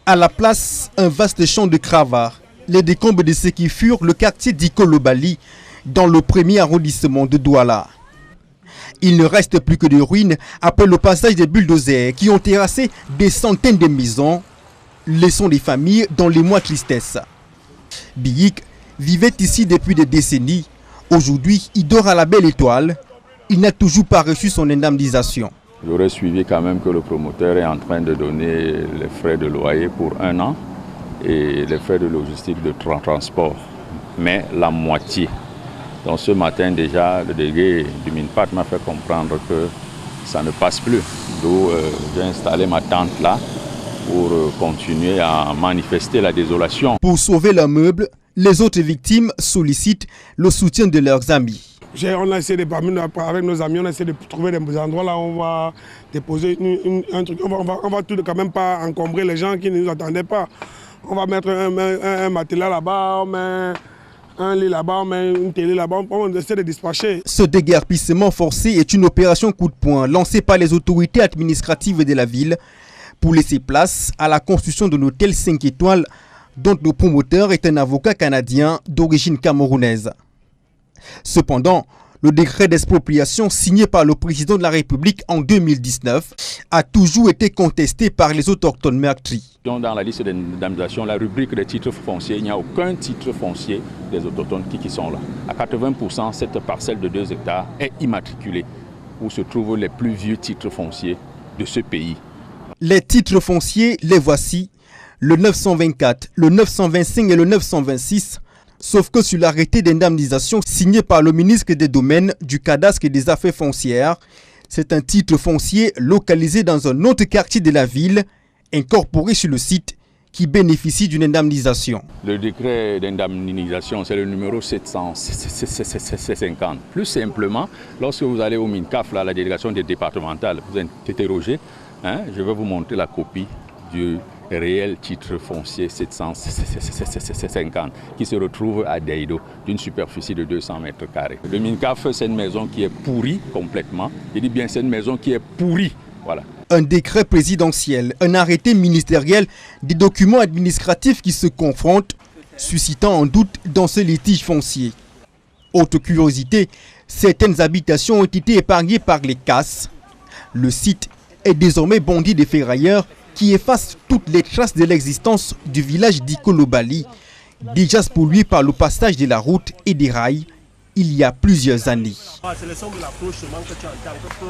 À la place, un vaste champ de cravares, les décombres de ce qui furent le quartier d'Ikolobali, dans le premier arrondissement de Douala. Il ne reste plus que des ruines après le passage des bulldozers qui ont terrassé des centaines de maisons, laissant les familles dans les mois de tristesse. Biyik vivait ici depuis des décennies. Aujourd'hui, il dort à la belle étoile. Il n'a toujours pas reçu son indemnisation. J'aurais suivi quand même que le promoteur est en train de donner les frais de loyer pour 1 an et les frais de logistique de transport, mais la moitié. Donc ce matin déjà, le délégué du MINPAT m'a fait comprendre que ça ne passe plus. D'où j'ai installé ma tente là pour continuer à manifester la désolation. Pour sauver leurs meubles, les autres victimes sollicitent le soutien de leurs amis. On a essayé avec nos amis, on a essayé de trouver des endroits là où on va déposer un truc. On va tout quand même pas encombrer les gens qui ne nous attendaient pas. On va mettre un matelas là-bas, on met un lit là-bas, on met une télé là-bas, on essaie de dispatcher. Ce déguerpissement forcé est une opération coup de poing lancée par les autorités administratives de la ville pour laisser place à la construction d'un hôtel 5 étoiles dont le promoteur est un avocat canadien d'origine camerounaise. Cependant, le décret d'expropriation signé par le président de la République en 2019 a toujours été contesté par les autochtones meurtris. Dans la liste d'indemnisation, la rubrique des titres fonciers, il n'y a aucun titre foncier des autochtones qui sont là. À 80%, cette parcelle de 2 hectares est immatriculée, où se trouvent les plus vieux titres fonciers de ce pays. Les titres fonciers, les voici, le 924, le 925 et le 926, sauf que sur l'arrêté d'indemnisation signé par le ministre des Domaines, du Cadastre et des Affaires foncières, c'est un titre foncier localisé dans un autre quartier de la ville, incorporé sur le site, qui bénéficie d'une indemnisation. Le décret d'indemnisation, c'est le numéro 750. Plus simplement, lorsque vous allez au MINCAF, là, la délégation départementale, vous interrogez, je vais vous montrer la copie du réel titre foncier 750 qui se retrouve à Deido d'une superficie de 200 mètres carrés. Le MINCAF, c'est une maison qui est pourrie complètement. Je dis bien c'est une maison qui est pourrie. Voilà. Un décret présidentiel, un arrêté ministériel, des documents administratifs qui se confrontent, suscitant un doute dans ce litige foncier. Autre curiosité, certaines habitations ont été épargnées par les casses. Le site est désormais bondi de ferrailleurs qui efface toutes les traces de l'existence du village d'Ikolobali, déjà spolié par le passage de la route et des rails il y a plusieurs années.